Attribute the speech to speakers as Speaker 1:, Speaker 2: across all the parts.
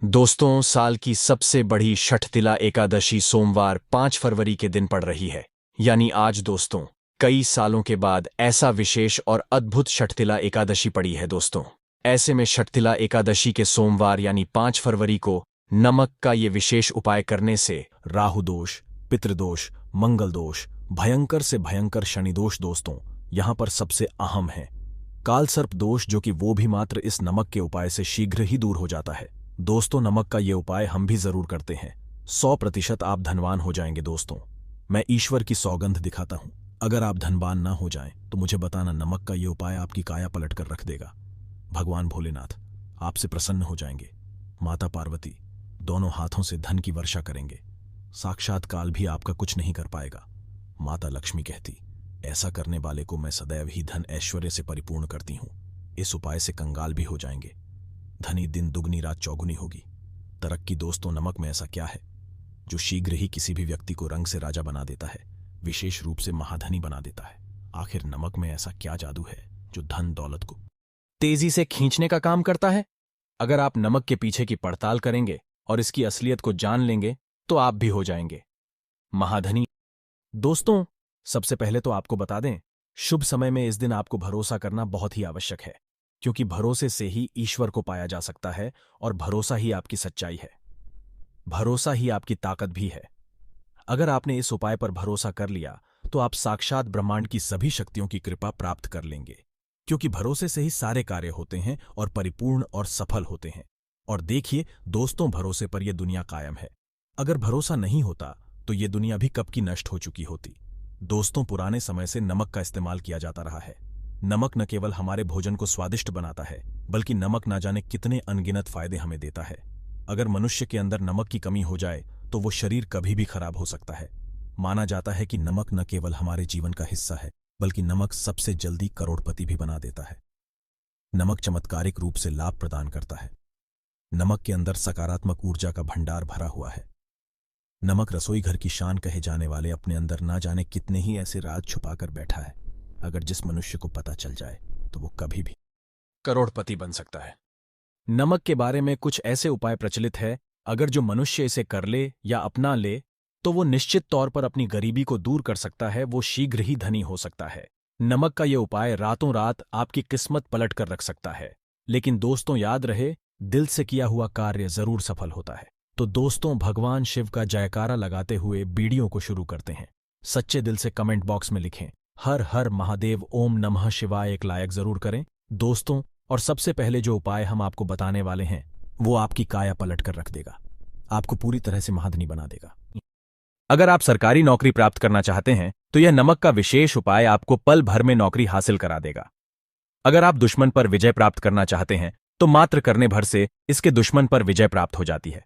Speaker 1: दोस्तों, साल की सबसे बड़ी छठतिला एकादशी सोमवार 5 फरवरी के दिन पड़ रही है, यानी आज। दोस्तों, कई सालों के बाद ऐसा विशेष और अद्भुत छठतिला एकादशी पड़ी है। दोस्तों, ऐसे में छठतिला एकादशी के सोमवार यानी 5 फरवरी को नमक का ये विशेष उपाय करने से राहु दोष, पितृदोष, मंगल दोष, भयंकर से भयंकर शनिदोष दोस्तों यहां पर सबसे अहम है कालसर्प दोष, जो कि वो भी मात्र इस नमक के उपाय से शीघ्र ही दूर हो जाता है। दोस्तों, नमक का ये उपाय हम भी जरूर करते हैं। 100% आप धनवान हो जाएंगे। दोस्तों, मैं ईश्वर की सौगंध दिखाता हूं, अगर आप धनवान ना हो जाएं तो मुझे बताना, नमक का ये उपाय आपकी काया पलट कर रख देगा। भगवान भोलेनाथ आपसे प्रसन्न हो जाएंगे। माता पार्वती दोनों हाथों से धन की वर्षा करेंगे। साक्षात काल भी आपका कुछ नहीं कर पाएगा। माता लक्ष्मी कहती, ऐसा करने वाले को मैं सदैव ही धन ऐश्वर्य से परिपूर्ण करती हूं। इस उपाय से कंगाल भी हो जाएंगे। धनी दिन दुगनी रात चौगुनी होगी। तरक्की दोस्तों, नमक में ऐसा क्या है जो शीघ्र ही किसी भी व्यक्ति को रंग से राजा बना देता है, विशेष रूप से महाधनी बना देता है। आखिर नमक में ऐसा क्या जादू है जो धन दौलत को तेजी से खींचने का काम करता है? अगर आप नमक के पीछे की पड़ताल करेंगे और इसकी असलियत को जान लेंगे तो आप भी हो जाएंगे महाधनी। दोस्तों, सबसे पहले तो आपको बता दें, शुभ समय में इस दिन आपको भरोसा करना बहुत ही आवश्यक है, क्योंकि भरोसे से ही ईश्वर को पाया जा सकता है और भरोसा ही आपकी सच्चाई है। भरोसा ही आपकी ताकत भी है। अगर आपने इस उपाय पर भरोसा कर लिया तो आप साक्षात ब्रह्मांड की सभी शक्तियों की कृपा प्राप्त कर लेंगे, क्योंकि भरोसे से ही सारे कार्य होते हैं और परिपूर्ण और सफल होते हैं। और देखिए दोस्तों, भरोसे पर यह दुनिया कायम है। अगर भरोसा नहीं होता तो यह दुनिया भी कब की नष्ट हो चुकी होती। दोस्तों, पुराने समय से नमक का इस्तेमाल किया जाता रहा है। नमक न केवल हमारे भोजन को स्वादिष्ट बनाता है, बल्कि नमक ना जाने कितने अनगिनत फायदे हमें देता है। अगर मनुष्य के अंदर नमक की कमी हो जाए तो वो शरीर कभी भी खराब हो सकता है। माना जाता है कि नमक न केवल हमारे जीवन का हिस्सा है, बल्कि नमक सबसे जल्दी करोड़पति भी बना देता है। नमक चमत्कारिक रूप से लाभ प्रदान करता है। नमक के अंदर सकारात्मक ऊर्जा का भंडार भरा हुआ है। नमक रसोई घर की शान कहे जाने वाले अपने अंदर ना जाने कितने ही ऐसे राज छुपाकर बैठा है। अगर जिस मनुष्य को पता चल जाए तो वो कभी भी करोड़पति बन सकता है। नमक के बारे में कुछ ऐसे उपाय प्रचलित है, अगर जो मनुष्य इसे कर ले या अपना ले तो वो निश्चित तौर पर अपनी गरीबी को दूर कर सकता है। वो शीघ्र ही धनी हो सकता है। नमक का ये उपाय रातों रात आपकी किस्मत पलट कर रख सकता है। लेकिन दोस्तों, याद रहे, दिल से किया हुआ कार्य जरूर सफल होता है। तो दोस्तों, भगवान शिव का जयकारा लगाते हुए वीडियो को शुरू करते हैं। सच्चे दिल से कमेंट बॉक्स में लिखें, हर हर महादेव, ओम नमः शिवाय। एक लाइक जरूर करें दोस्तों। और सबसे पहले जो उपाय हम आपको बताने वाले हैं वो आपकी काया पलट कर रख देगा, आपको पूरी तरह से महाधनी बना देगा। अगर आप सरकारी नौकरी प्राप्त करना चाहते हैं तो यह नमक का विशेष उपाय आपको पल भर में नौकरी हासिल करा देगा। अगर आप दुश्मन पर विजय प्राप्त करना चाहते हैं तो मात्र करने भर से इसके दुश्मन पर विजय प्राप्त हो जाती है।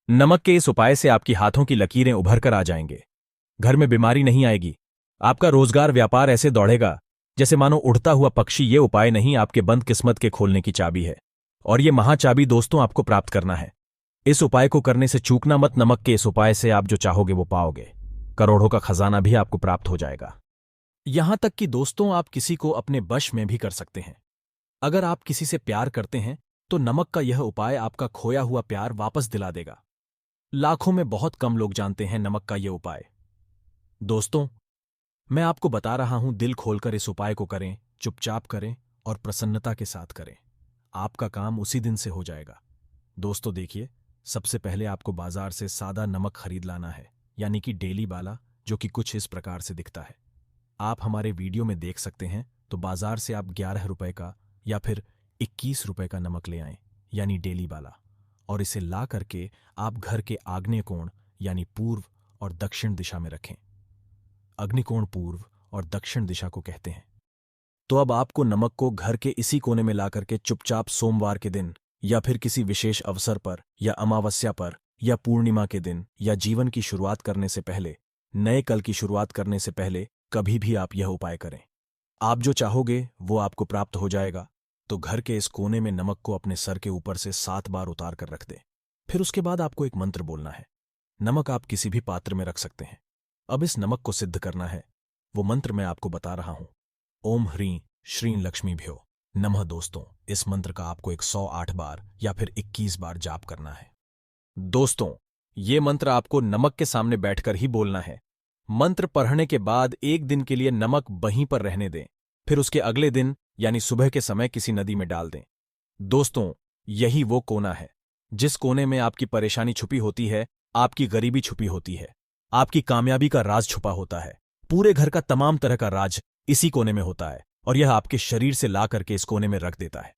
Speaker 1: नमक के इस उपाय से आपकी हाथों की लकीरें उभर कर आ जाएंगे। घर में बीमारी नहीं आएगी। आपका रोजगार व्यापार ऐसे दौड़ेगा जैसे मानो उड़ता हुआ पक्षी। ये उपाय नहीं, आपके बंद किस्मत के खोलने की चाबी है। और ये महाचाबी दोस्तों आपको प्राप्त करना है। इस उपाय को करने से चूकना मत। नमक के इस उपाय से आप जो चाहोगे वो पाओगे। करोड़ों का खजाना भी आपको प्राप्त हो जाएगा। यहां तक कि दोस्तों, आप किसी को अपने वश में भी कर सकते हैं। अगर आप किसी से प्यार करते हैं तो नमक का यह उपाय आपका खोया हुआ प्यार वापस दिला देगा। लाखों में बहुत कम लोग जानते हैं नमक का यह उपाय। दोस्तों, मैं आपको बता रहा हूं, दिल खोलकर इस उपाय को करें, चुपचाप करें और प्रसन्नता के साथ करें। आपका काम उसी दिन से हो जाएगा। दोस्तों देखिए, सबसे पहले आपको बाजार से सादा नमक खरीद लाना है, यानी कि डेली वाला, जो कि कुछ इस प्रकार से दिखता है। आप हमारे वीडियो में देख सकते हैं। तो बाजार से आप 11 रुपए का या फिर 21 रुपए का नमक ले आएं, यानी डेली वाला। और इसे ला करके आप घर के आग्नेय कोण यानी पूर्व और दक्षिण दिशा में रखें। अग्निकोण पूर्व और दक्षिण दिशा को कहते हैं। तो अब आपको नमक को घर के इसी कोने में ला करके चुपचाप सोमवार के दिन या फिर किसी विशेष अवसर पर या अमावस्या पर या पूर्णिमा के दिन या जीवन की शुरुआत करने से पहले, नए कल की शुरुआत करने से पहले कभी भी आप यह उपाय करें। आप जो चाहोगे वो आपको प्राप्त हो जाएगा। तो घर के इस कोने में नमक को अपने सर के ऊपर से 7 बार उतार कर रख दें। फिर उसके बाद आपको एक मंत्र बोलना है। नमक आप किसी भी पात्र में रख सकते हैं। अब इस नमक को सिद्ध करना है। वो मंत्र मैं आपको बता रहा हूं। ओम ह्रीं श्रीं लक्ष्मीभ्यो नमः। दोस्तों,
Speaker 2: इस मंत्र का आपको 108 बार या फिर 21 बार जाप करना है।
Speaker 1: दोस्तों, ये मंत्र आपको नमक के सामने बैठकर ही बोलना है। मंत्र पढ़ने के बाद एक दिन के लिए नमक वहीं पर रहने दें, फिर उसके अगले दिन यानी सुबह के समय किसी नदी में डाल दें। दोस्तों, यही वो कोना है जिस कोने में आपकी परेशानी छुपी होती है, आपकी गरीबी छुपी होती है, आपकी कामयाबी का राज छुपा होता है। पूरे घर का तमाम तरह का राज इसी कोने में होता है और यह आपके शरीर से ला करके इस कोने में रख देता है।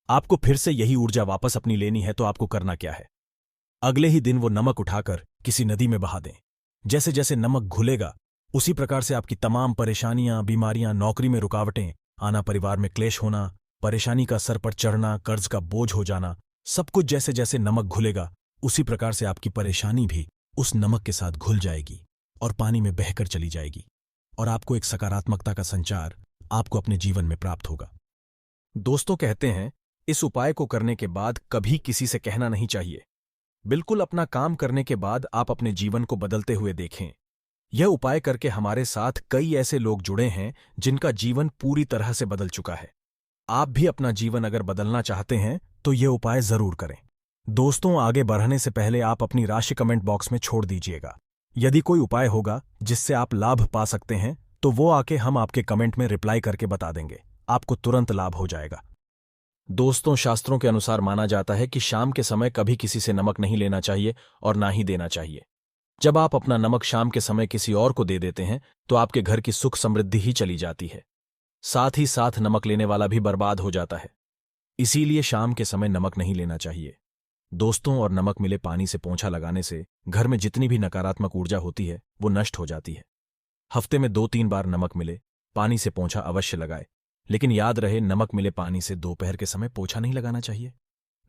Speaker 1: आपको फिर से यही ऊर्जा वापस अपनी लेनी है तो आपको करना क्या है? अगले ही दिन वो नमक उठाकर किसी नदी में बहा दें। जैसे जैसे नमक घुलेगा उसी प्रकार से आपकी तमाम परेशानियां, बीमारियां, नौकरी में रुकावटें आना, परिवार में क्लेश होना, परेशानी का सर पर चढ़ना, कर्ज का बोझ हो जाना, सब कुछ जैसे जैसे नमक घुलेगा उसी प्रकार से आपकी परेशानी भी उस नमक के साथ घुल जाएगी और पानी में बहकर चली जाएगी और आपको एक सकारात्मकता का संचार आपको अपने जीवन में प्राप्त होगा। दोस्तों, कहते हैं इस उपाय को करने के बाद कभी किसी से कहना नहीं चाहिए। बिल्कुल अपना काम करने के बाद आप अपने जीवन को बदलते हुए देखें। यह उपाय करके हमारे साथ कई ऐसे लोग जुड़े हैं जिनका जीवन पूरी तरह से बदल चुका है। आप भी अपना जीवन अगर बदलना चाहते हैं तो यह उपाय जरूर करें। दोस्तों, आगे बढ़ने से पहले आप अपनी राशि कमेंट बॉक्स में छोड़ दीजिएगा। यदि कोई उपाय होगा जिससे आप लाभ पा सकते हैं तो वो आके हम आपके कमेंट में रिप्लाई करके बता देंगे, आपको तुरंत लाभ हो जाएगा। दोस्तों, शास्त्रों के अनुसार माना जाता है कि शाम के समय कभी किसी से नमक नहीं लेना चाहिए और ना ही देना चाहिए। जब आप अपना नमक शाम के समय किसी और को दे देते हैं तो आपके घर की सुख समृद्धि ही चली जाती है, साथ ही साथ नमक लेने वाला भी बर्बाद हो जाता है। इसीलिए शाम के समय नमक नहीं लेना चाहिए दोस्तों। और नमक मिले पानी से पोंछा लगाने से घर में जितनी भी नकारात्मक ऊर्जा होती है वो नष्ट हो जाती है। हफ्ते में 2-3 बार नमक मिले पानी से पोंछा अवश्य लगाए, लेकिन याद रहे नमक मिले पानी से दोपहर के समय पोछा नहीं लगाना चाहिए।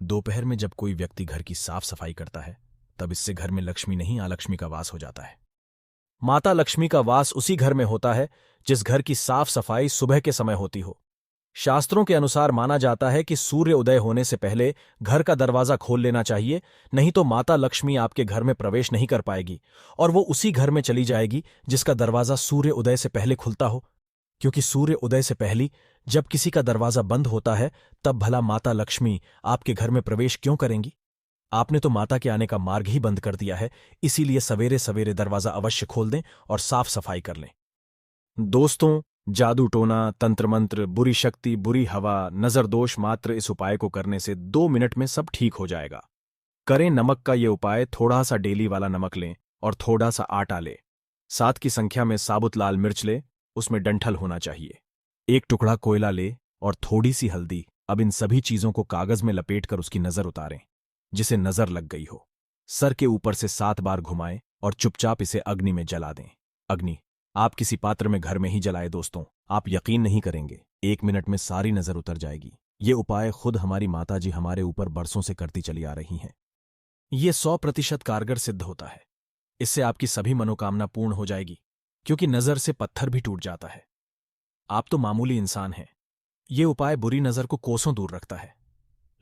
Speaker 1: दोपहर में जब कोई व्यक्ति घर की साफ सफाई करता है तब इससे घर में लक्ष्मी नहीं अलक्ष्मी का वास हो जाता है। माता लक्ष्मी का वास उसी घर में होता है जिस घर की साफ सफाई सुबह के समय होती हो। शास्त्रों के अनुसार माना जाता है कि सूर्य उदय होने से पहले घर का दरवाजा खोल लेना चाहिए, नहीं तो माता लक्ष्मी आपके घर में प्रवेश नहीं कर पाएगी और वो उसी घर में चली जाएगी जिसका दरवाजा सूर्य उदय से पहले खुलता हो। क्योंकि सूर्य उदय से पहले जब किसी का दरवाजा बंद होता है तब भला माता लक्ष्मी आपके घर में प्रवेश क्यों करेंगी? आपने तो माता के आने का मार्ग ही बंद कर दिया है। इसीलिए सवेरे सवेरे दरवाजा अवश्य खोल दें और साफ सफाई कर लें। दोस्तों, जादू टोना, तंत्र मंत्र, बुरी शक्ति, बुरी हवा, नजर दोष मात्र इस उपाय को करने से 2 मिनट में सब ठीक हो जाएगा। करें नमक का ये उपाय। थोड़ा सा डेली वाला नमक लें और थोड़ा सा आटा लें। 7 की संख्या में साबुत लाल मिर्च ले, उसमें डंठल होना चाहिए। 1 टुकड़ा कोयला ले और थोड़ी सी हल्दी। अब इन सभी चीजों को कागज में लपेटकर उसकी नजर उतारें जिसे नजर लग गई हो। सर के ऊपर से 7 बार घुमाएं और चुपचाप इसे अग्नि में जला दें। अग्नि आप किसी पात्र में घर में ही जलाए दोस्तों। आप यकीन नहीं करेंगे, 1 मिनट में सारी नजर उतर जाएगी। ये उपाय खुद हमारी माताजी हमारे ऊपर बरसों से करती चली आ रही हैं। ये 100% कारगर सिद्ध होता है। इससे आपकी सभी मनोकामना पूर्ण हो जाएगी, क्योंकि नजर से पत्थर भी टूट जाता है। आप तो मामूली इंसान हैं। ये उपाय बुरी नजर को कोसों दूर रखता है।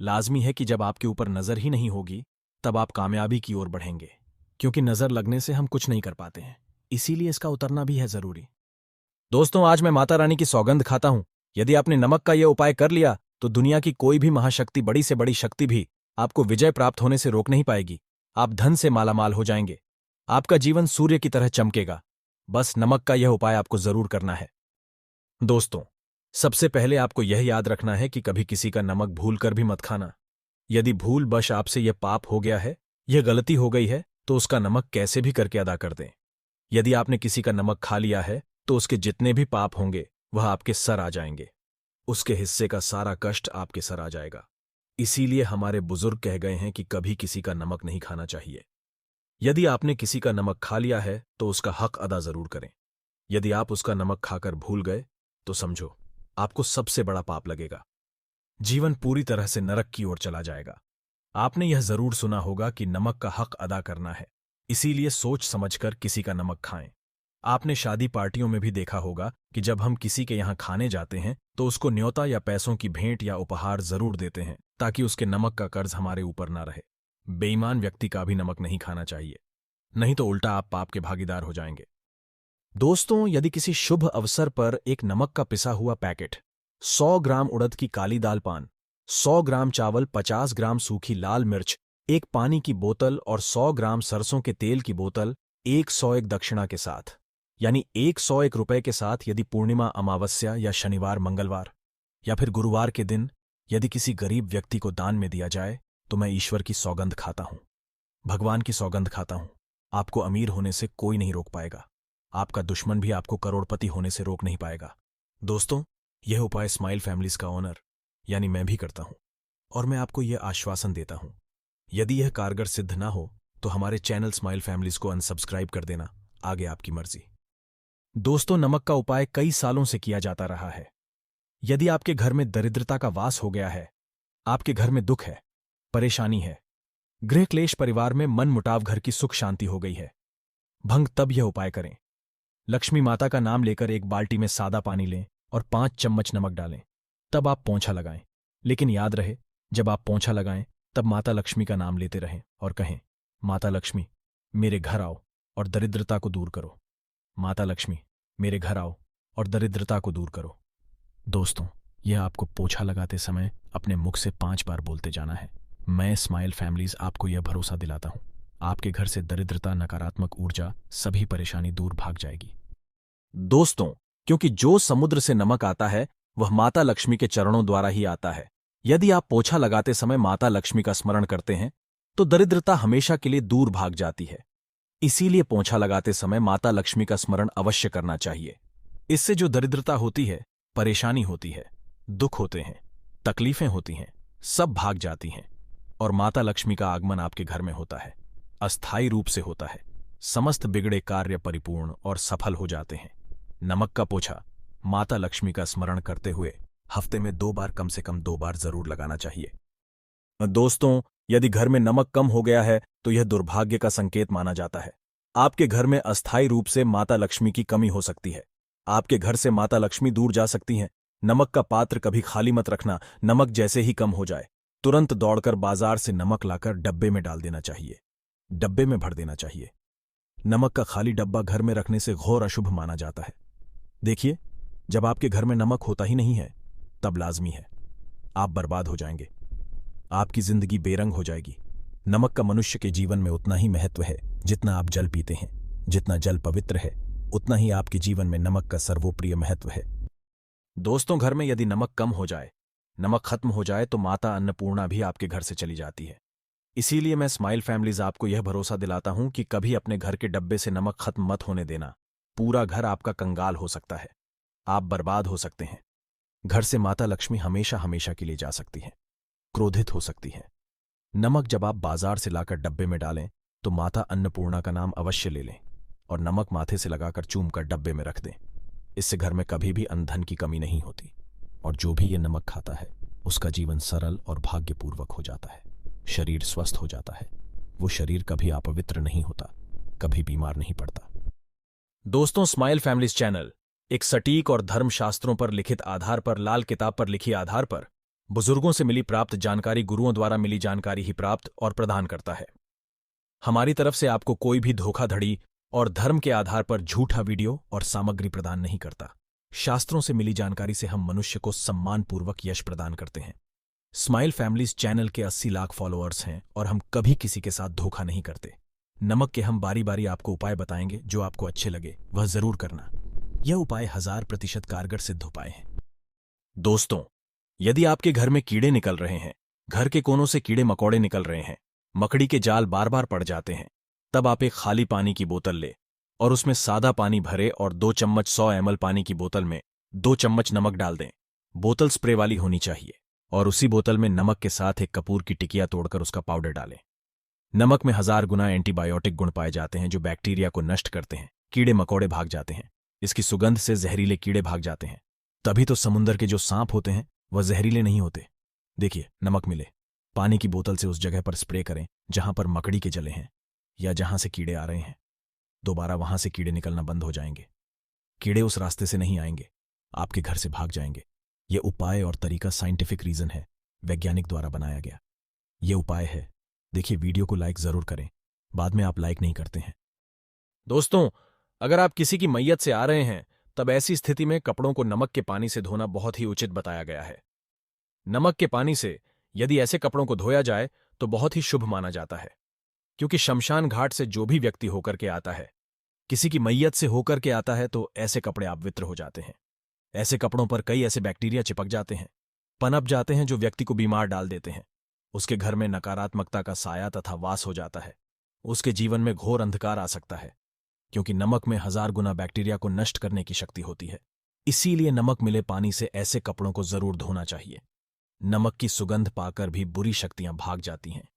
Speaker 1: लाजमी है कि जब आपके ऊपर नजर ही नहीं होगी तब आप कामयाबी की ओर बढ़ेंगे, क्योंकि नजर लगने से हम कुछ नहीं कर पाते हैं, इसीलिए इसका उतरना भी है जरूरी। दोस्तों, आज मैं माता रानी की सौगंध खाता हूं, यदि आपने नमक का यह उपाय कर लिया तो दुनिया की कोई भी महाशक्ति, बड़ी से बड़ी शक्ति भी आपको विजय प्राप्त होने से रोक नहीं पाएगी। आप धन से मालामाल हो जाएंगे। आपका जीवन सूर्य की तरह चमकेगा। बस नमक का यह उपाय आपको जरूर करना है। दोस्तों, सबसे पहले आपको यह याद रखना है कि कभी किसी का नमक भूल कर भी मत खाना। यदि भूल बश आपसे यह पाप हो गया है, यह गलती हो गई है, तो उसका नमक कैसे भी करके अदा कर दें। यदि आपने किसी का नमक खा लिया है तो उसके जितने भी पाप होंगे वह आपके सर आ जाएंगे। उसके हिस्से का सारा कष्ट आपके सर आ जाएगा। इसीलिए हमारे बुजुर्ग कह गए हैं कि कभी किसी का नमक नहीं खाना चाहिए। यदि आपने किसी का नमक खा लिया है तो उसका हक अदा जरूर करें। यदि आप उसका नमक खाकर भूल गए तो समझो आपको सबसे बड़ा पाप लगेगा। जीवन पूरी तरह से नरक की ओर चला जाएगा। आपने यह जरूर सुना होगा कि नमक का हक अदा करना है, इसीलिए सोच समझकर किसी का नमक खाएं। आपने शादी पार्टियों में भी देखा होगा कि जब हम किसी के यहां खाने जाते हैं तो उसको न्योता या पैसों की भेंट या उपहार जरूर देते हैं, ताकि उसके नमक का कर्ज हमारे ऊपर ना रहे। बेईमान व्यक्ति का भी नमक नहीं खाना चाहिए, नहीं तो उल्टा आप पाप के भागीदार हो जाएंगे। दोस्तों, यदि किसी शुभ अवसर पर एक नमक का पिसा हुआ पैकेट
Speaker 2: 100 ग्राम उड़द की काली दाल पान, 100 ग्राम चावल, 50 ग्राम सूखी लाल मिर्च, एक पानी की बोतल और 100 ग्राम सरसों के तेल की बोतल, 101 दक्षिणा के साथ, यानी 101 रुपए के साथ यदि पूर्णिमा, अमावस्या या शनिवार, मंगलवार या फिर गुरुवार के दिन यदि किसी गरीब व्यक्ति को दान में दिया जाए तो मैं ईश्वर की सौगंध खाता हूं, भगवान की सौगंध खाता हूं। आपको अमीर होने से कोई नहीं रोक पाएगा। आपका दुश्मन भी आपको करोड़पति होने से रोक नहीं पाएगा। दोस्तों, यह उपाय स्माइल फैमिलीज का ओनर यानी मैं भी करता हूं और मैं आपको यह आश्वासन देता हूं, यदि यह कारगर सिद्ध ना हो तो हमारे चैनल स्माइल फैमिलीज को अनसब्सक्राइब कर देना, आगे आपकी मर्जी। दोस्तों, नमक का उपाय कई सालों से किया जाता रहा है। यदि आपके घर में दरिद्रता का वास हो गया है, आपके घर में दुख है, परेशानी है, गृह क्लेश, परिवार में मन मुटाव, घर की सुख शांति हो गई है, भंग, तब यह उपाय करें। लक्ष्मी माता का नाम लेकर एक बाल्टी में सादा पानी लें और 5 चम्मच नमक डालें। तब आप पोंछा लगाएं। लेकिन याद रहे, जब आप पोंछा लगाएं तब माता लक्ष्मी का नाम लेते रहें और कहें, माता लक्ष्मी मेरे घर आओ और दरिद्रता को दूर करो। माता लक्ष्मी मेरे घर आओ और दरिद्रता को दूर करो। दोस्तों, यह आपको पोछा लगाते समय अपने मुख से 5 बार बोलते जाना है। मैं स्माइल फैमिलीज आपको यह भरोसा दिलाता हूं, आपके घर से दरिद्रता, नकारात्मक ऊर्जा, सभी परेशानी दूर भाग जाएगी। दोस्तों, क्योंकि जो समुद्र से नमक आता है वह माता लक्ष्मी के चरणों द्वारा ही आता है। यदि आप पोछा लगाते समय माता लक्ष्मी का स्मरण करते हैं तो दरिद्रता हमेशा के लिए दूर भाग जाती है। इसीलिए पोछा लगाते समय माता लक्ष्मी का स्मरण अवश्य करना चाहिए। इससे जो दरिद्रता होती है, परेशानी होती है, दुख होते हैं, तकलीफें होती हैं, सब भाग जाती हैं और माता लक्ष्मी का आगमन आपके घर में होता है, अस्थायी रूप से होता है। समस्त बिगड़े कार्य परिपूर्ण और सफल हो जाते हैं। नमक का पोछा माता लक्ष्मी का स्मरण करते हुए हफ्ते में 2 बार, कम से कम 2 बार जरूर लगाना चाहिए। दोस्तों, यदि घर में नमक कम हो गया है तो यह दुर्भाग्य का संकेत माना जाता है। आपके घर में अस्थायी रूप से माता लक्ष्मी की कमी हो सकती है। आपके घर से माता लक्ष्मी दूर जा सकती हैं। नमक का पात्र कभी खाली मत रखना। नमक जैसे ही कम हो जाए तुरंत दौड़कर बाजार से नमक लाकर डब्बे में डाल देना चाहिए, डब्बे में भर देना चाहिए। नमक का खाली डब्बा घर में रखने से घोर अशुभ माना जाता है। देखिए, जब आपके घर में नमक होता ही नहीं है तब लाजमी है आप बर्बाद हो जाएंगे, आपकी जिंदगी बेरंग हो जाएगी। नमक का मनुष्य के जीवन में उतना ही महत्व है जितना आप जल पीते हैं। जितना जल पवित्र है उतना ही आपके जीवन में नमक का सर्वोप्रिय महत्व है। दोस्तों, घर में यदि नमक कम हो जाए, नमक खत्म हो जाए तो माता अन्नपूर्णा भी आपके घर से चली जाती है। इसीलिए मैं स्माइल फैमिलीज आपको यह भरोसा दिलाता हूं कि कभी अपने घर के डब्बे से नमक खत्म मत होने देना। पूरा घर आपका कंगाल हो सकता है, आप बर्बाद हो सकते हैं। घर से माता लक्ष्मी हमेशा हमेशा के लिए जा सकती हैं, क्रोधित हो सकती हैं। नमक जब आप बाजार से लाकर डब्बे में डालें तो माता अन्नपूर्णा का नाम अवश्य ले लें और नमक माथे से लगाकर चूम कर डब्बे में रख दें। इससे घर में कभी भी अन्न धन की कमी नहीं होती और जो भी ये नमक खाता है उसका जीवन सरल और भाग्यपूर्वक हो जाता है, शरीर स्वस्थ हो जाता है। वो शरीर कभी अपवित्र नहीं होता, कभी बीमार नहीं पड़ता। दोस्तों, स्माइल फैमिलीज चैनल एक सटीक और धर्मशास्त्रों पर लिखित आधार पर, लाल किताब पर लिखी आधार पर, बुजुर्गों से मिली प्राप्त जानकारी, गुरुओं द्वारा मिली जानकारी ही प्राप्त और प्रदान करता है। हमारी तरफ से आपको कोई भी धोखाधड़ी और धर्म के आधार पर झूठा वीडियो और सामग्री प्रदान नहीं करता। शास्त्रों से मिली जानकारी से हम मनुष्य को सम्मानपूर्वक यश प्रदान करते हैं। स्माइल फैमिलीज चैनल के 80 लाख फॉलोअर्स हैं और हम कभी किसी के साथ धोखा नहीं करते। नमक के हम बारी बारी आपको उपाय बताएंगे, जो आपको अच्छे लगे वह जरूर करना। यह उपाय 1000% कारगर सिद्ध उपाय हैं। दोस्तों, यदि आपके घर में कीड़े निकल रहे हैं, घर के कोनों से कीड़े मकोड़े निकल रहे हैं, मकड़ी के जाल बार बार पड़ जाते हैं, तब आप एक खाली पानी की बोतल ले और उसमें सादा पानी भरे और 2 चम्मच 100 ml पानी की बोतल में 2 चम्मच नमक डाल दें। बोतल स्प्रे वाली होनी चाहिए और उसी बोतल में नमक के साथ एक कपूर की टिकिया तोड़कर उसका पाउडर डालें। नमक में 1000 गुना एंटीबायोटिक गुण पाए जाते हैं जो बैक्टीरिया को नष्ट करते हैं। कीड़े मकोड़े भाग जाते हैं। इसकी सुगंध से जहरीले कीड़े भाग जाते हैं। तभी तो समुद्र के जो सांप होते हैं वह जहरीले नहीं होते। देखिए, नमक मिले, पानी की बोतल से उस जगह पर स्प्रे करें जहां पर मकड़ी के जले हैं या जहां से कीड़े आ रहे हैं। दोबारा वहां से कीड़े निकलना बंद हो जाएंगे। कीड़े उस रास्ते से नहीं आएंगे, आपके घर से भाग जाएंगे। यह उपाय और तरीका साइंटिफिक रीजन है, वैज्ञानिक द्वारा बनाया गया यह उपाय है। देखिए, वीडियो को लाइक जरूर करें, बाद में आप लाइक नहीं करते हैं। दोस्तों, अगर आप किसी की मैयत से आ रहे हैं तब ऐसी स्थिति में कपड़ों को नमक के पानी से धोना बहुत ही उचित बताया गया है। नमक के पानी से यदि ऐसे कपड़ों को धोया जाए तो बहुत ही शुभ माना जाता है, क्योंकि शमशान घाट से जो भी व्यक्ति होकर के आता है, किसी की मैयत से होकर के आता है, तो ऐसे कपड़े अपवित्र हो जाते हैं। ऐसे कपड़ों पर कई ऐसे बैक्टीरिया चिपक जाते हैं, पनप जाते हैं, जो व्यक्ति को बीमार डाल देते हैं। उसके घर में नकारात्मकता का साया तथा वास हो जाता है। उसके जीवन में घोर अंधकार आ सकता है, क्योंकि नमक में 1000 गुना बैक्टीरिया को नष्ट करने की शक्ति होती है। इसीलिए नमक मिले पानी से ऐसे कपड़ों को जरूर धोना चाहिए। नमक की सुगंध पाकर भी बुरी शक्तियां भाग जाती हैं।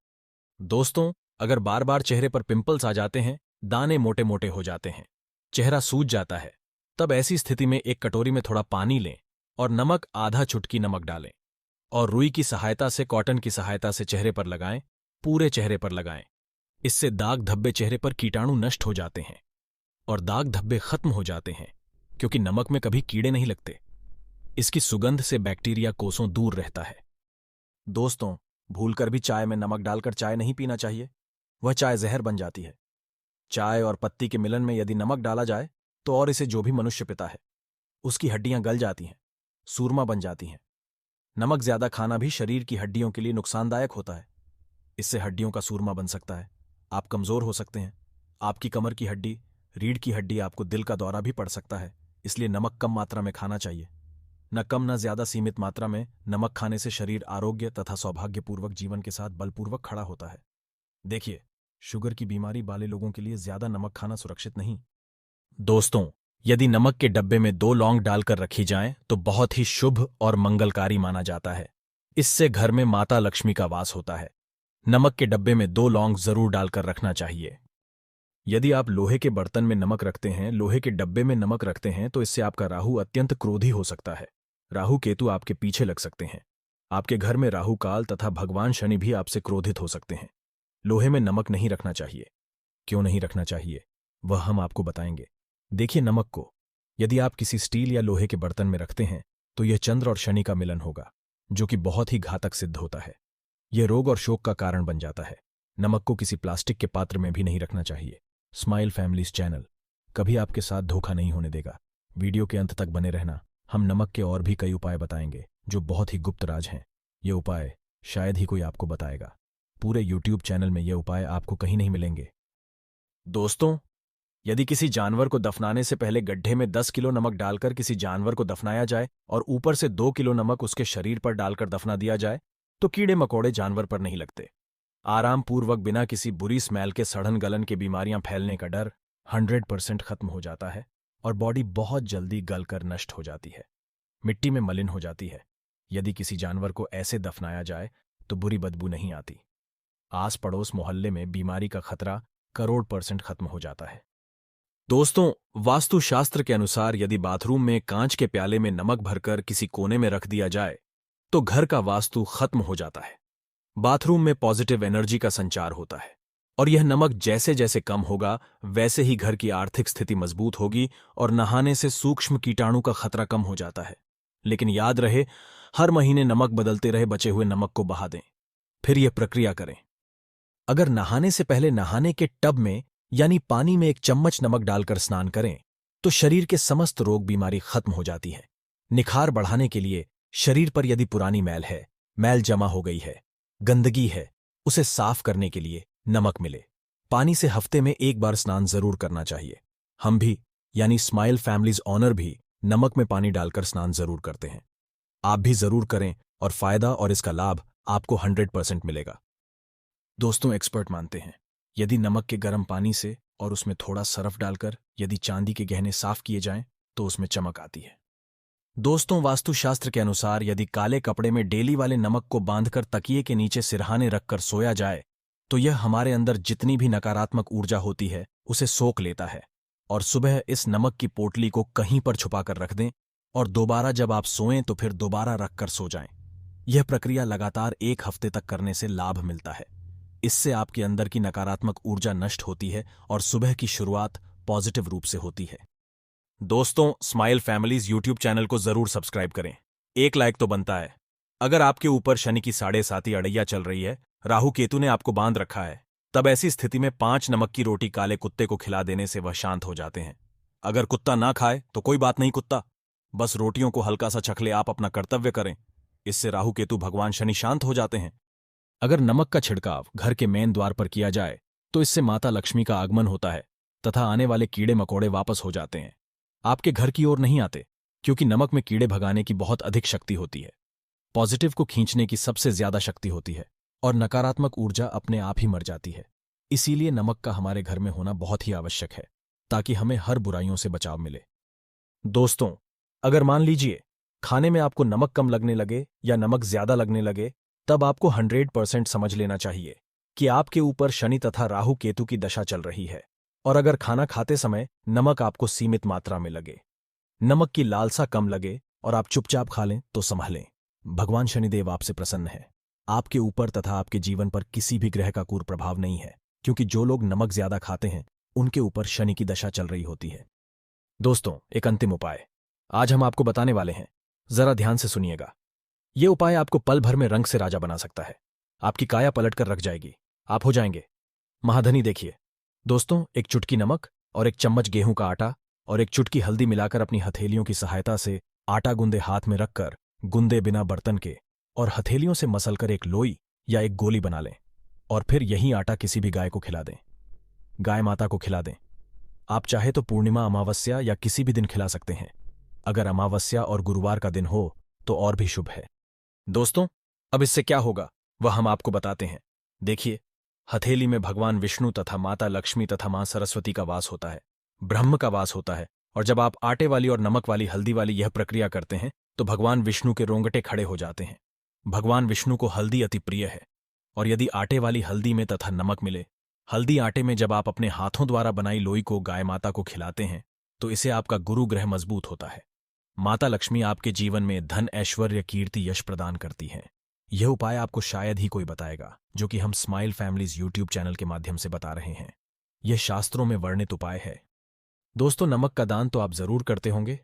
Speaker 2: दोस्तों, अगर बार बार चेहरे पर पिंपल्स आ जाते हैं, दाने मोटे मोटे हो जाते हैं, चेहरा सूज जाता है, तब ऐसी स्थिति में एक कटोरी में थोड़ा पानी लें और नमक आधा चुटकी नमक डालें और रुई की सहायता से, कॉटन की सहायता से चेहरे पर लगाएं, पूरे चेहरे पर लगाएं। इससे दाग धब्बे, चेहरे पर कीटाणु नष्ट हो जाते हैं और दाग धब्बे खत्म हो जाते हैं, क्योंकि नमक में कभी कीड़े नहीं लगते। इसकी सुगंध से बैक्टीरिया कोसों दूर रहता है। दोस्तों, भूलकर भी चाय में नमक डालकर चाय नहीं पीना चाहिए, वह चाय जहर बन जाती है। चाय और पत्ती के मिलन में यदि नमक डाला जाए तो और इसे जो भी मनुष्य पीता है, उसकी हड्डियां गल जाती हैं, सूरमा बन जाती हैं। नमक ज्यादा खाना भी शरीर की हड्डियों के लिए नुकसानदायक होता है। इससे हड्डियों का सूरमा बन सकता है, आप कमजोर हो सकते हैं, आपकी कमर की हड्डी, रीढ़ की हड्डी, आपको दिल का दौरा भी पड़ सकता है। इसलिए नमक कम मात्रा में खाना चाहिए। न कम न ज्यादा, सीमित मात्रा में नमक खाने से शरीर आरोग्य तथा सौभाग्यपूर्वक जीवन के साथ बलपूर्वक खड़ा होता है। देखिए, शुगर की बीमारी वाले लोगों के लिए ज्यादा नमक खाना सुरक्षित नहीं। दोस्तों, यदि नमक के डब्बे में 2 लौंग डालकर रखी जाएं तो बहुत ही शुभ और मंगलकारी माना जाता है। इससे घर में माता लक्ष्मी का वास होता है। नमक के डब्बे में 2 लौंग जरूर डालकर रखना चाहिए। यदि आप लोहे के बर्तन में नमक रखते हैं, लोहे के डब्बे में नमक रखते हैं, तो इससे आपका राहु अत्यंत क्रोधी हो सकता है। राहु केतु आपके पीछे लग सकते हैं। आपके घर में राहु काल तथा भगवान शनि भी आपसे क्रोधित हो सकते हैं। लोहे में नमक नहीं रखना चाहिए। क्यों नहीं रखना चाहिए, वह हम आपको बताएंगे। देखिए, नमक को यदि आप किसी स्टील या लोहे के बर्तन में रखते हैं तो यह चंद्र और शनि का मिलन होगा, जो कि बहुत ही घातक सिद्ध होता है। यह रोग और शोक का कारण बन जाता है। नमक को किसी प्लास्टिक के पात्र में भी नहीं रखना चाहिए। स्माइल फैमिलीज चैनल कभी आपके साथ धोखा नहीं होने देगा। वीडियो के अंत तक बने रहना। हम नमक के और भी कई उपाय बताएंगे जो बहुत ही गुप्त राज हैं। ये उपाय शायद ही कोई आपको बताएगा। पूरे YouTube चैनल में ये उपाय आपको कहीं नहीं मिलेंगे। दोस्तों, यदि किसी जानवर को दफनाने से पहले गड्ढे में 10 किलो नमक डालकर किसी जानवर को दफनाया जाए और ऊपर से 2 किलो नमक उसके शरीर पर डालकर दफना दिया जाए तो कीड़े मकोड़े जानवर पर नहीं लगते। आराम पूर्वक, बिना किसी बुरी स्मेल के, सड़न गलन के बीमारियां फैलने का डर 100% खत्म हो जाता है और बॉडी बहुत जल्दी गलकर नष्ट हो जाती है, मिट्टी में मलिन हो जाती है। यदि किसी जानवर को ऐसे दफनाया जाए तो बुरी बदबू नहीं आती। आस पड़ोस मोहल्ले में बीमारी का खतरा करोड़ % खत्म हो जाता है। दोस्तों, वास्तुशास्त्र के अनुसार यदि बाथरूम में कांच के प्याले में नमक भरकर किसी कोने में रख दिया जाए तो घर का वास्तु खत्म हो जाता है। बाथरूम में पॉजिटिव एनर्जी का संचार होता है और यह नमक जैसे जैसे कम होगा वैसे ही घर की आर्थिक स्थिति मजबूत होगी और नहाने से सूक्ष्म कीटाणु का खतरा कम हो जाता है। लेकिन याद रहे, हर महीने नमक बदलते रहे, बचे हुए नमक को बहा दें, फिर यह प्रक्रिया करें। अगर नहाने से पहले नहाने के टब में यानी पानी में 1 चम्मच नमक डालकर स्नान करें तो शरीर के समस्त रोग बीमारी खत्म हो जाती है। निखार बढ़ाने के लिए शरीर पर यदि पुरानी मैल है, मैल जमा हो गई है, गंदगी है, उसे साफ करने के लिए नमक मिले। पानी से हफ्ते में 1 बार स्नान जरूर करना चाहिए। हम भी यानी स्माइल फैमिलीज ऑनर भी नमक में पानी डालकर स्नान जरूर करते हैं। आप भी जरूर करें और फायदा और इसका लाभ आपको 100% मिलेगा। दोस्तों, एक्सपर्ट मानते हैं यदि नमक के गर्म पानी से और उसमें थोड़ा सरफ डालकर यदि चांदी के गहने साफ किए जाएं तो उसमें चमक आती है। दोस्तों, वास्तुशास्त्र के अनुसार यदि काले कपड़े में डेली वाले नमक को बांधकर तकिए के नीचे सिरहाने रखकर सोया जाए तो यह हमारे अंदर जितनी भी नकारात्मक ऊर्जा होती है उसे सोख लेता है और सुबह इस नमक की पोटली को कहीं पर छुपाकर रख दें और दोबारा जब आप सोएं तो फिर दोबारा रखकर सो जाएं। यह प्रक्रिया लगातार 1 हफ्ते तक करने से लाभ मिलता है। इससे आपके अंदर की नकारात्मक ऊर्जा नष्ट होती है और सुबह की शुरुआत पॉजिटिव रूप से होती है। दोस्तों, स्माइल फैमिलीज YouTube चैनल को जरूर सब्सक्राइब करें। 1 लाइक तो बनता है। अगर आपके ऊपर शनि की 7.5 अड़ैया चल रही है, राहु केतु ने आपको बांध रखा है, तब ऐसी स्थिति में 5 नमक की रोटी काले कुत्ते को खिला देने से वह शांत हो जाते हैं। अगर कुत्ता ना खाए तो कोई बात नहीं कुत्ता, बस रोटियों को हल्का सा चख ले, आप अपना कर्तव्य करें। इससे राहु केतु भगवान शनि शांत हो जाते हैं। अगर नमक का छिड़काव घर के मेन द्वार पर किया जाए तो इससे माता लक्ष्मी का आगमन होता है तथा आने वाले कीड़े मकोड़े वापस हो जाते हैं, आपके घर की ओर नहीं आते, क्योंकि नमक में कीड़े भगाने की बहुत अधिक शक्ति होती है। पॉजिटिव को खींचने की सबसे ज्यादा शक्ति होती है और नकारात्मक ऊर्जा अपने आप ही मर जाती है। इसीलिए नमक का हमारे घर में होना बहुत ही आवश्यक है, ताकि हमें हर बुराइयों से बचाव मिले। दोस्तों, अगर मान लीजिए खाने में आपको नमक कम लगने लगे या नमक ज्यादा लगने लगे, तब आपको 100% समझ लेना चाहिए कि आपके ऊपर शनि तथा राहु केतु की दशा चल रही है। और अगर खाना खाते समय नमक आपको सीमित मात्रा में लगे, नमक की लालसा कम लगे और आप चुपचाप खा लें तो संभलें। भगवान शनिदेव आपसे प्रसन्न है। आपके ऊपर तथा आपके जीवन पर किसी भी ग्रह का क्रूर प्रभाव नहीं है, क्योंकि जो लोग नमक ज्यादा खाते हैं उनके ऊपर शनि की दशा चल रही होती है। दोस्तों, एक अंतिम उपाय आज हम आपको बताने वाले हैं, जरा ध्यान से सुनिएगा। ये उपाय आपको पल भर में रंग से राजा बना सकता है। आपकी काया पलट कर रख जाएगी, आप हो जाएंगे महाधनी। देखिए दोस्तों, एक चुटकी नमक और एक चम्मच गेहूं का आटा और एक चुटकी हल्दी मिलाकर अपनी हथेलियों की सहायता से आटा गूंदे हाथ में रखकर गूंदे बिना बर्तन के और हथेलियों से मसलकर एक लोई या एक गोली बना लें और फिर यही आटा किसी भी गाय को खिला दें। गाय माता को खिला दें। आप चाहे तो पूर्णिमा, अमावस्या या किसी भी दिन खिला सकते हैं। अगर अमावस्या और गुरुवार का दिन हो तो और भी शुभ है। दोस्तों, अब इससे क्या होगा वह हम आपको बताते हैं। देखिए, हथेली में भगवान विष्णु तथा माता लक्ष्मी तथा मां सरस्वती का वास होता है, ब्रह्म का वास होता है। और जब आप आटे वाली और नमक वाली हल्दी वाली यह प्रक्रिया करते हैं तो भगवान विष्णु के रोंगटे खड़े हो जाते हैं। भगवान विष्णु को हल्दी अति प्रिय है, और यदि आटे वाली हल्दी में तथा नमक मिले, हल्दी आटे में जब आप अपने हाथों द्वारा बनाई लोई को गाय माता को खिलाते हैं तो इसे आपका गुरु ग्रह मजबूत होता है। माता लक्ष्मी आपके जीवन में धन, ऐश्वर्य, कीर्ति, यश प्रदान करती हैं। यह उपाय आपको शायद ही कोई बताएगा, जो कि हम स्माइल फैमिलीज यूट्यूब चैनल के माध्यम से बता रहे हैं। यह शास्त्रों में वर्णित उपाय है। दोस्तों, नमक का दान तो आप जरूर करते होंगे।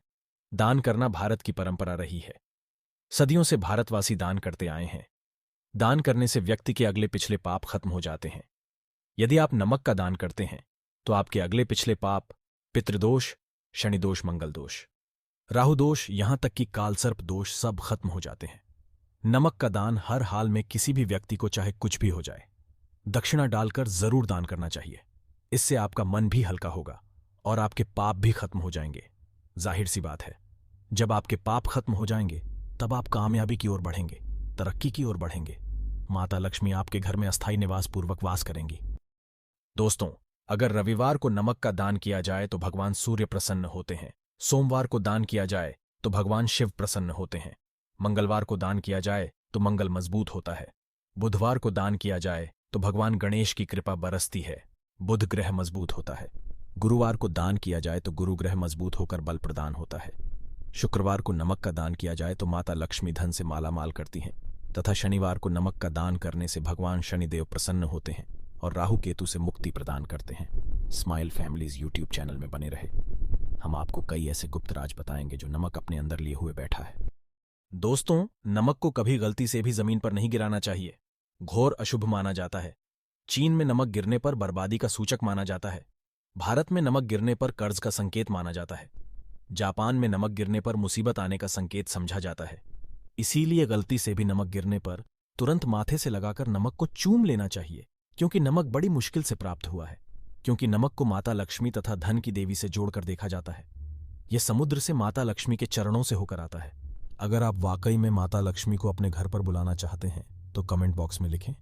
Speaker 2: दान करना भारत की परंपरा रही है। सदियों से भारतवासी दान करते आए हैं। दान करने से व्यक्ति के अगले पिछले पाप खत्म हो जाते हैं। यदि आप नमक का दान करते हैं तो आपके अगले पिछले पाप, पितृदोष, शनिदोष, मंगल दोष, राहु दोष, यहां तक कि कालसर्प दोष सब खत्म हो जाते हैं। नमक का दान हर हाल में किसी भी व्यक्ति को, चाहे कुछ भी हो जाए, दक्षिणा डालकर जरूर दान करना चाहिए। इससे आपका मन भी हल्का होगा और आपके पाप भी खत्म हो जाएंगे। जाहिर सी बात है, जब आपके पाप खत्म हो जाएंगे तब आप कामयाबी की ओर बढ़ेंगे, तरक्की की ओर बढ़ेंगे। माता लक्ष्मी आपके घर में अस्थायी निवास पूर्वक वास करेंगी। दोस्तों, अगर रविवार को नमक का दान किया जाए तो भगवान सूर्य प्रसन्न होते हैं। सोमवार को दान किया जाए तो भगवान शिव प्रसन्न होते हैं। मंगलवार को दान किया जाए तो मंगल मजबूत होता है। बुधवार को दान किया जाए तो भगवान गणेश की कृपा बरसती है, बुध ग्रह मजबूत होता है। गुरुवार को दान किया जाए तो गुरु ग्रह मजबूत होकर बल प्रदान होता है। शुक्रवार को नमक का दान किया जाए तो माता लक्ष्मी धन से मालामाल करती हैं तथा शनिवार को नमक का दान करने से भगवान शनिदेव प्रसन्न होते हैं और राहु केतु से मुक्ति प्रदान करते हैं। स्माइल फैमिलीज यूट्यूब चैनल में बने रहे, हम आपको कई ऐसे गुप्त राज बताएंगे जो नमक अपने अंदर लिए हुए बैठा है। दोस्तों, नमक को कभी गलती से भी जमीन पर नहीं गिराना चाहिए। घोर अशुभ माना जाता है। चीन में नमक गिरने पर बर्बादी का सूचक माना जाता है। भारत में नमक गिरने पर कर्ज का संकेत माना जाता है। जापान में नमक गिरने पर मुसीबत आने का संकेत समझा जाता है। इसीलिए गलती से भी नमक गिरने पर तुरंत माथे से लगाकर नमक को चूम लेना चाहिए, क्योंकि नमक बड़ी मुश्किल से प्राप्त हुआ है। क्योंकि नमक को माता लक्ष्मी तथा धन की देवी से जोड़कर देखा जाता है। यह समुद्र से माता लक्ष्मी के चरणों से होकर आता है। अगर आप वाकई में माता लक्ष्मी को अपने घर पर बुलाना चाहते हैं तो कमेंट बॉक्स में लिखें,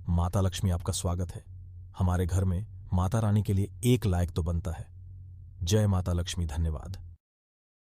Speaker 2: माता लक्ष्मी आपका स्वागत है। हमारे घर में माता रानी के लिए 1 लाइक तो बनता है। जय माता लक्ष्मी। धन्यवाद।